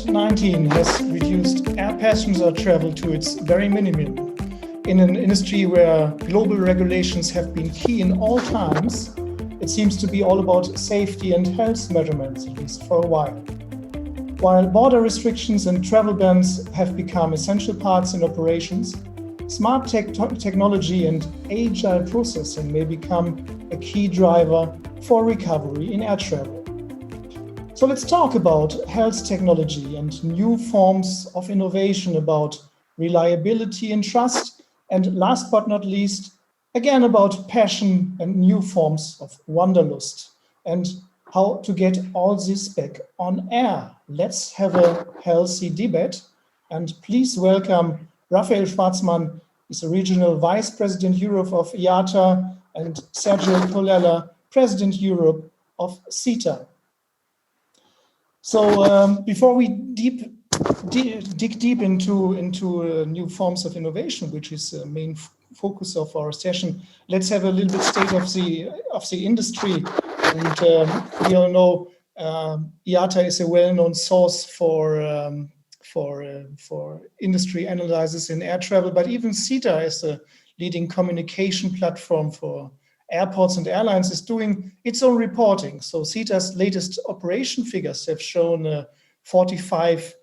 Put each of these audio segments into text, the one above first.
COVID-19 has reduced air passenger travel to its very minimum. In an industry where global regulations have been key in all times, it seems to be all about safety and health measurements, at least for a while. While border restrictions and travel bans have become essential parts in operations, smart technology and agile processing may become a key driver for recovery in air travel. So let's talk about health technology and new forms of innovation, about reliability and trust, and last but not least, again about passion and new forms of wanderlust, and how to get all this back on air. Let's have a healthy debate, and please welcome Rafael Schvartzman. He's a Regional Vice President Europe of IATA, and Sergio Colella, President Europe of SITA. So before we dig deep into new forms of innovation, which is the main focus of our session, let's have a little bit state of the industry. And we all know IATA is a well-known source for industry analysis in air travel, but even SITA is a leading communication platform for airports and airlines is doing its own reporting. So SITA's latest operation figures have shown a 45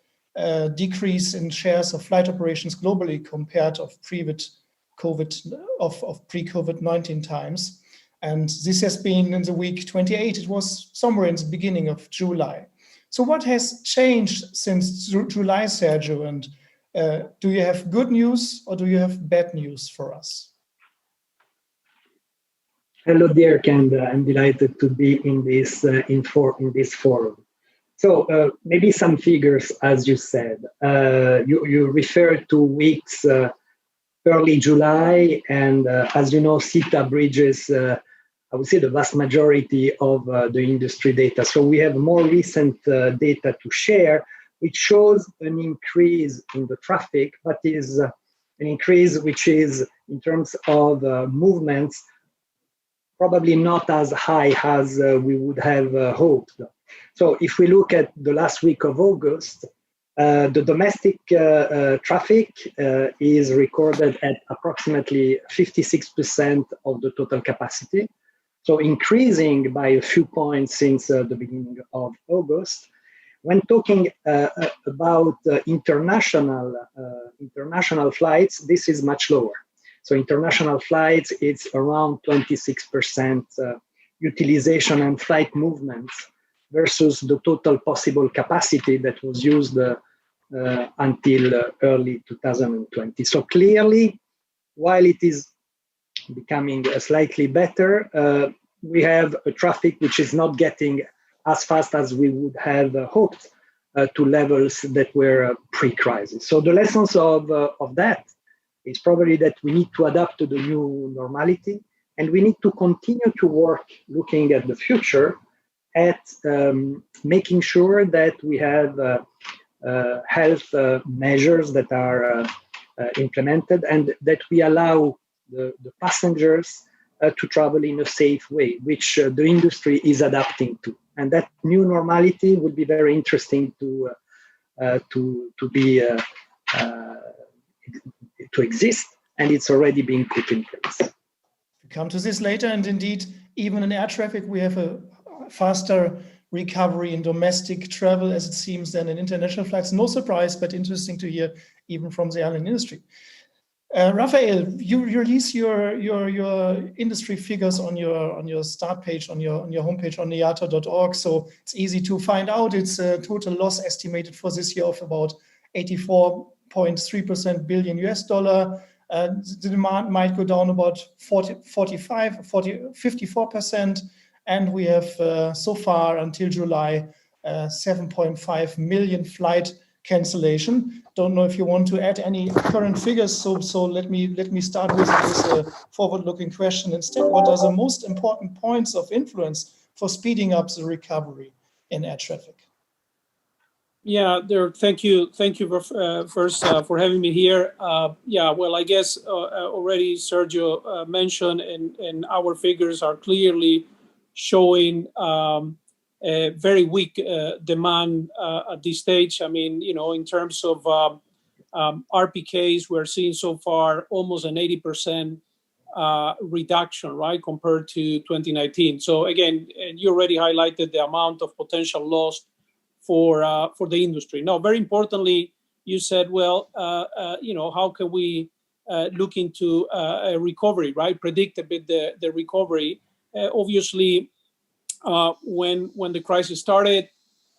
decrease in shares of flight operations globally compared of pre-COVID-19 times. And this has been in the week 28. It was somewhere in the beginning of July. So what has changed since July, Sergio? And do you have good news or do you have bad news for us? Hello, Dirk, and I'm delighted to be in this forum. So maybe some figures, as you said. You referred to weeks early July, and as you know, SITA bridges, I would say, the vast majority of the industry data. So we have more recent data to share, which shows an increase in the traffic, but is an increase which is, in terms of movements, probably not as high as we would have hoped. So if we look at the last week of August, the domestic traffic is recorded at approximately 56% of the total capacity. So increasing by a few points since the beginning of August. When talking about international flights, this is much lower. So international flights, it's around 26% utilization and flight movements versus the total possible capacity that was used until early 2020. So clearly, while it is becoming slightly better, we have a traffic which is not getting as fast as we would have hoped to levels that were pre-crisis. So the lessons of that is probably that we need to adapt to the new normality, and we need to continue to work looking at the future at making sure that we have health measures that are implemented and that we allow the passengers to travel in a safe way, which the industry is adapting to. And that new normality would be very interesting to exist, and it's already being put in place. We come to this later, and indeed, even in air traffic, we have a faster recovery in domestic travel, as it seems, than in international flights. No surprise, but interesting to hear, even from the airline industry. Rafael, you release your industry figures on your start page, on your homepage on IATA.org, so it's easy to find out. It's a total loss estimated for this year of about 84.3% billion US dollar. The demand might go down about 54%, and we have so far until July 7.5 million flight cancellation. Don't know if you want to add any current figures, so let me start with a forward-looking question instead. What are the most important points of influence for speeding up the recovery in air traffic? Yeah, Dirk, thank you first for having me here. Yeah, well, I guess already Sergio mentioned, and our figures are clearly showing very weak demand at this stage. I mean, in terms of RPKs, we're seeing so far almost an 80% reduction, right, compared to 2019. So again, you already highlighted the amount of potential loss for the industry. Now, very importantly, you said, well, how can we look into a recovery, right? Predict a bit the recovery. Obviously, when the crisis started,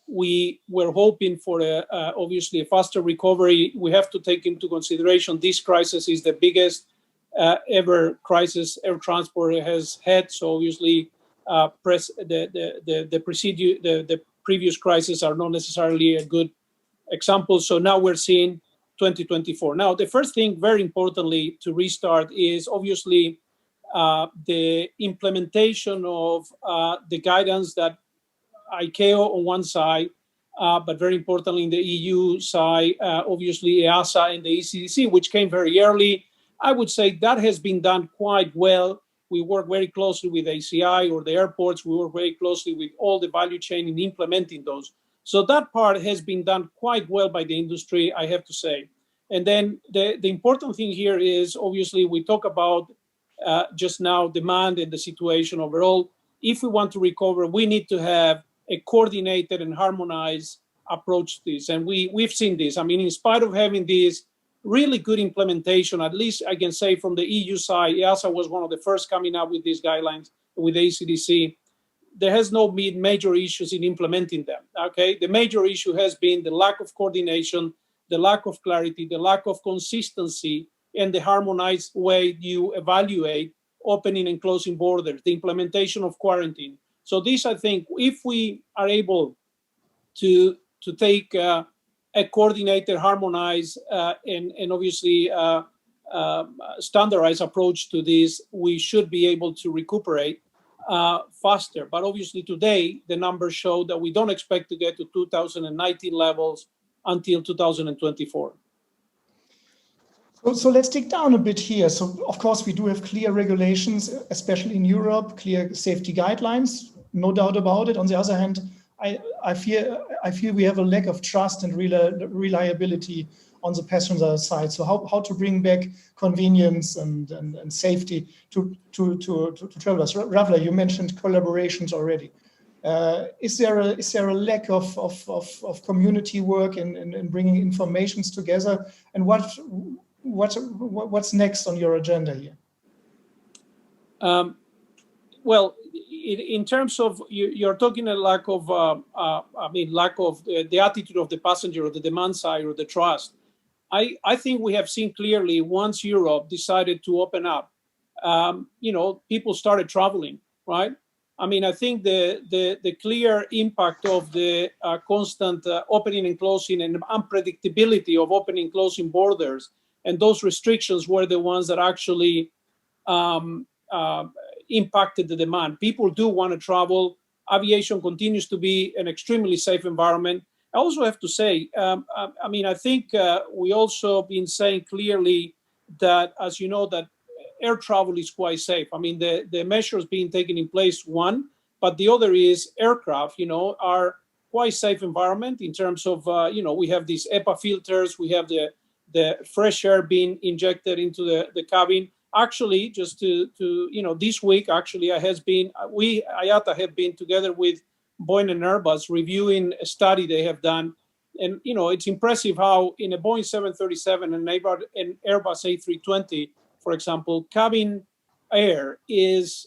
we were hoping for obviously a faster recovery. We have to take into consideration this crisis is the biggest ever crisis air transport has had. So obviously, the previous crises are not necessarily a good example. So now we're seeing 2024. Now, the first thing, very importantly, to restart is obviously the implementation of the guidance that ICAO on one side, but very importantly in the EU side, obviously EASA and the ECDC, which came very early. I would say that has been done quite well. We work very closely with ACI or the airports. We work very closely with all the value chain in implementing those. So that part has been done quite well by the industry, I have to say. And then the important thing here is obviously we talk about just now demand and the situation overall. If we want to recover, we need to have a coordinated and harmonized approach to this. And we've seen this. I mean, in spite of having this really good implementation, at least I can say from the EU side, EASA was one of the first coming up with these guidelines with ACDC. There has not been major issues in implementing them, okay? The major issue has been the lack of coordination, the lack of clarity, the lack of consistency, and the harmonized way you evaluate opening and closing borders, the implementation of quarantine. So this, I think, if we are able to take a coordinated, harmonized, and obviously standardized approach to this, we should be able to recuperate faster. But obviously today, the numbers show that we don't expect to get to 2019 levels until 2024. So let's dig down a bit here. So of course we do have clear regulations, especially in Europe, clear safety guidelines, no doubt about it. On the other hand, I feel we have a lack of trust and reliability on the passenger side. So how to bring back convenience and safety to travelers? Rafael, you mentioned collaborations already. Is there a lack of community work in bringing informations together? And what's next on your agenda here? Well, in terms of you're talking a lack of, lack of the attitude of the passenger or the demand side or the trust. I think we have seen clearly once Europe decided to open up, people started traveling, right? I mean, I think the clear impact of the constant opening and closing and unpredictability of opening and closing borders and those restrictions were the ones that actually impacted the demand. People do want to travel. Aviation continues to be an extremely safe environment. I also have to say, I think we also been saying clearly that, as you know, that air travel is quite safe. I mean, the measures being taken in place, one, but the other is aircraft, are quite safe environment in terms of, we have these EPA filters, we have the fresh air being injected into the cabin. Actually, just to this week, actually, IATA have been together with Boeing and Airbus reviewing a study they have done. And, it's impressive how in a Boeing 737 and Airbus A320, for example, cabin air is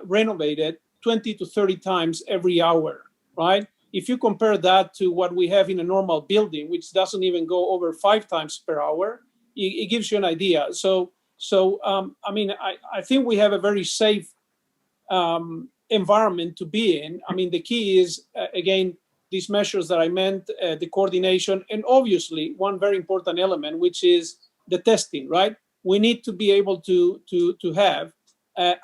renovated 20 to 30 times every hour, right? If you compare that to what we have in a normal building, which doesn't even go over 5 times per hour, it gives you an idea. So I think we have a very safe environment to be in. I mean, the key is, again, these measures that I meant, the coordination, and obviously one very important element, which is the testing, right? We need to be able to have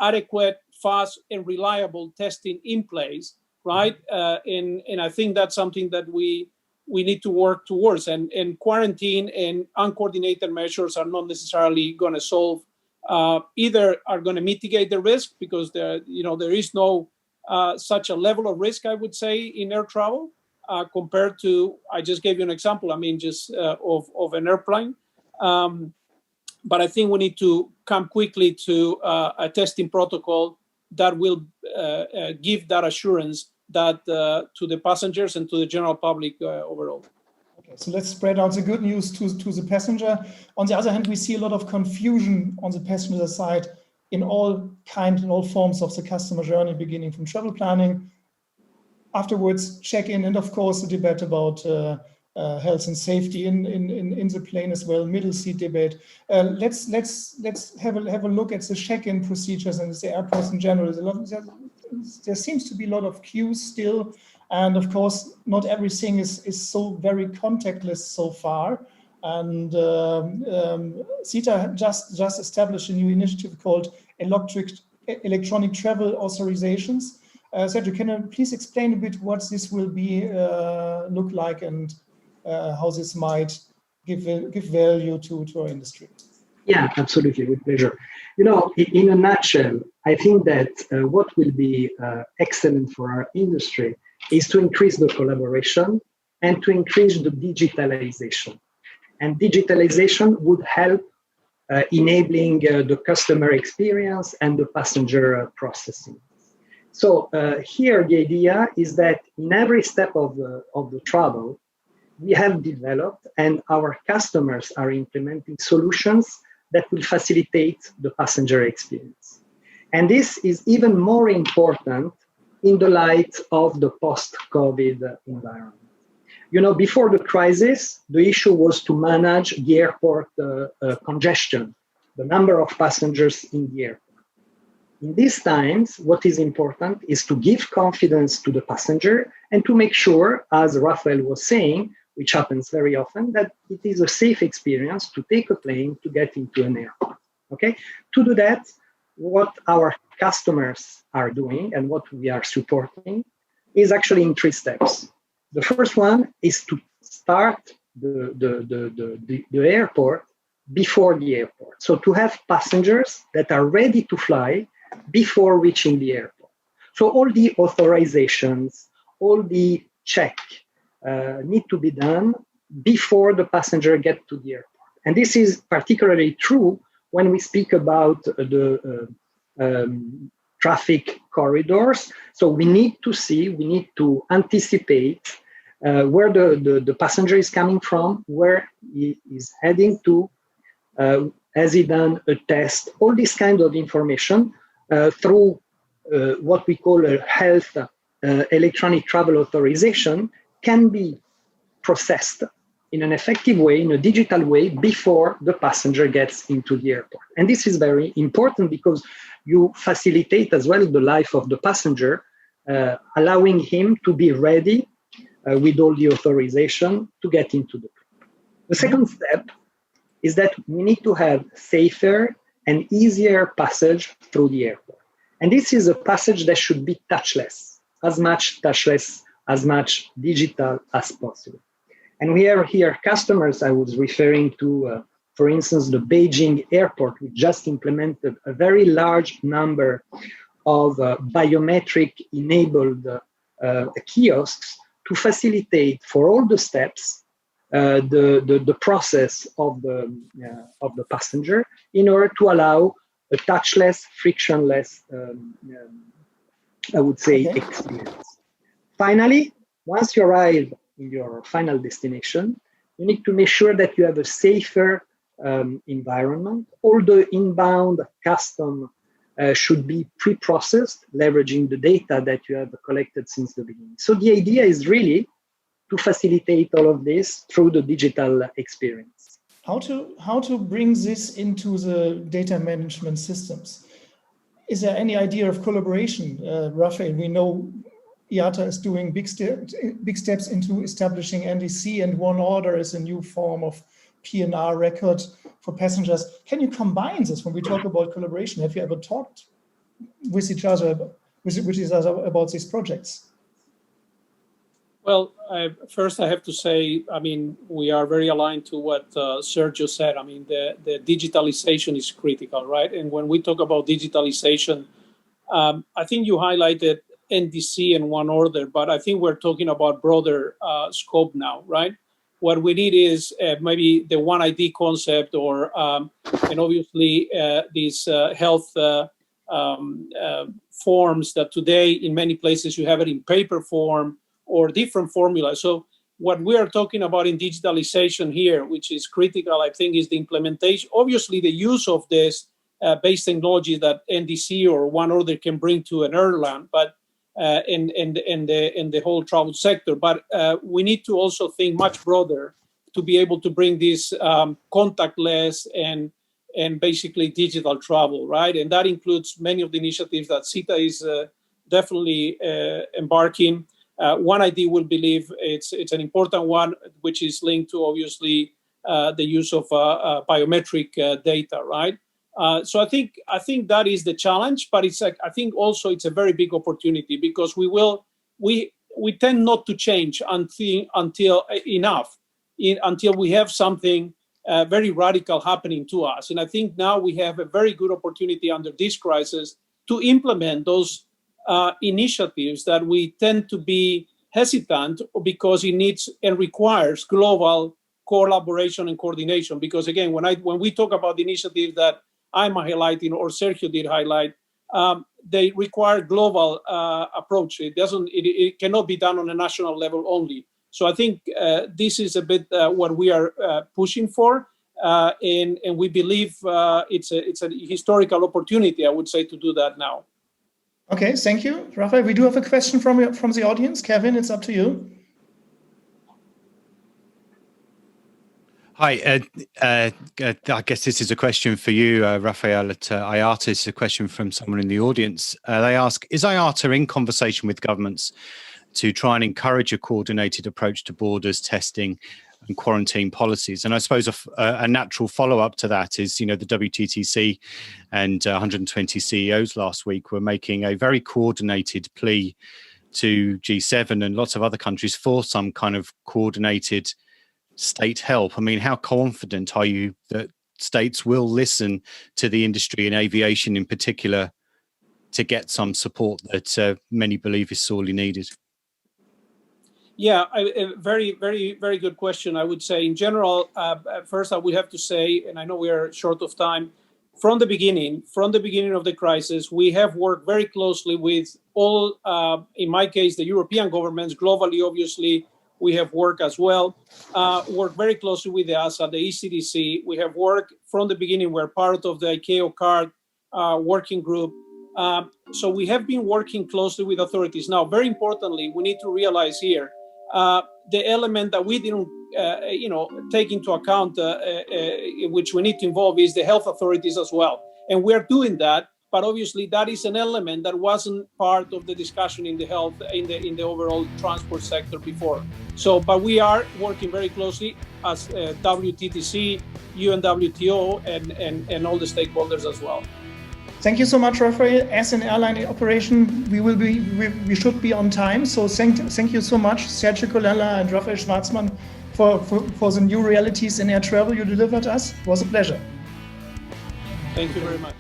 adequate, fast, and reliable testing in place, right? And I think that's something that we need to work towards. And quarantine and uncoordinated measures are not necessarily going to solve, either are going to mitigate the risk because there is no such a level of risk, I would say, in air travel compared to, I just gave you an example, I mean, just of an airplane. But I think we need to come quickly to a testing protocol that will give that assurance that to the passengers and to the general public overall. Okay, so let's spread out the good news to the passenger. On the other hand, we see a lot of confusion on the passenger side in all forms of the customer journey, beginning from travel planning, afterwards check-in, and of course the debate about health and safety in the plane as well, middle seat debate. Let's have a look at the check-in procedures and the airports in general. There seems to be a lot of queues still, and of course not everything is so very contactless so far. And SITA just established a new initiative called electronic travel authorizations. Sergio, can you please explain a bit what this will be look like and how this might give value to our industry? Yeah, absolutely, with pleasure. You know, in a nutshell, I think that what will be excellent for our industry is to increase the collaboration and to increase the digitalization. And digitalization would help enabling the customer experience and the passenger processing. So here the idea is that in every step of the travel, we have developed and our customers are implementing solutions that will facilitate the passenger experience. And this is even more important in the light of the post-COVID environment. You know, before the crisis, the issue was to manage the airport congestion, the number of passengers in the airport. In these times, what is important is to give confidence to the passenger and to make sure, as Rafael was saying, which happens very often, that it is a safe experience to take a plane to get into an airport. Okay? To do that, what our customers are doing and what we are supporting is actually in 3 steps. The first one is to start the airport before the airport. So to have passengers that are ready to fly before reaching the airport. So all the authorizations, all the check need to be done before the passenger gets to the airport. And this is particularly true when we speak about the traffic corridors. So we need to anticipate where the passenger is coming from, where he is heading to, has he done a test, all this kind of information through what we call a health electronic travel authorization can be processed in an effective way, in a digital way, before the passenger gets into the airport. And this is very important because you facilitate as well the life of the passenger, allowing him to be ready with all the authorization to get into the plane. The second step is that we need to have safer and easier passage through the airport. And this is a passage that should be touchless, as much digital as possible. And we have here customers, I was referring to, for instance, the Beijing airport, which just implemented a very large number of biometric-enabled kiosks to facilitate for all the steps the process of the passenger in order to allow a touchless, frictionless, I would say, experience. Finally, once you arrive in your final destination, you need to make sure that you have a safer environment. All the inbound custom should be pre-processed, leveraging the data that you have collected since the beginning. So the idea is really to facilitate all of this through the digital experience. How to bring this into the data management systems? Is there any idea of collaboration? Rafael, we know IATA is doing big steps into establishing NDC, and one order is a new form of PNR record for passengers. Can you combine this when we talk about collaboration? Have you ever talked with each other about these projects? Well, first I have to say, I mean, we are very aligned to what Sergio said. I mean, the digitalization is critical, right? And when we talk about digitalization, I think you highlighted NDC and one order, but I think we're talking about broader scope now, right? What we need is maybe the one ID concept, or and obviously these health forms that today in many places you have it in paper form or different formulas. So what we are talking about in digitalization here, which is critical, I think, is the implementation. Obviously, the use of this base technology that NDC or one order can bring to an airline, but in the whole travel sector. But we need to also think much broader to be able to bring this contactless and basically digital travel, right? And that includes many of the initiatives that SITA is definitely embarking. One ID will believe it's an important one, which is linked to obviously the use of biometric data, right? So I think that is the challenge, but it's like, I think also it's a very big opportunity, because we tend not to change until we have something very radical happening to us. And I think now we have a very good opportunity under this crisis to implement those initiatives that we tend to be hesitant, because it needs and requires global collaboration and coordination. Because again, when we talk about the initiatives that I'm highlighting or Sergio did highlight, they require global approach. It cannot be done on a national level only. So I think this is a bit what we are pushing for, and we believe it's a historical opportunity, I would say, to do that now. Okay, thank you, Rafael. We do have a question from the audience. Kevin, it's up to you. Hi, I guess this is a question for you, Rafael, at IATA. It's a question from someone in the audience. They ask, is IATA in conversation with governments to try and encourage a coordinated approach to borders, testing and quarantine policies? And I suppose a natural follow-up to that is, the WTTC and 120 CEOs last week were making a very coordinated plea to G7 and lots of other countries for some kind of coordinated state help. I mean, how confident are you that states will listen to the industry in aviation in particular to get some support that many believe is sorely needed? Yeah, a very, very, very good question. I would say in general, first I would have to say, and I know we are short of time, from the beginning of the crisis, we have worked very closely with all, in my case, the European governments. Globally, obviously, we have worked as well, worked very closely with the EASA, the ECDC. We have worked from the beginning. We're part of the ICAO CARD working group. So we have been working closely with authorities. Now, very importantly, we need to realize here, the element that we didn't, take into account, which we need to involve, is the health authorities as well. And we're doing that. But obviously, that is an element that wasn't part of the discussion in the health, in the overall transport sector before. So, but we are working very closely as WTTC, UNWTO, and all the stakeholders as well. Thank you so much, Rafael. As an airline operation, we should be on time. So thank you so much, Sergio Colella and Rafael Schvartzman, for the new realities in air travel you delivered us. It was a pleasure. Thank you very much.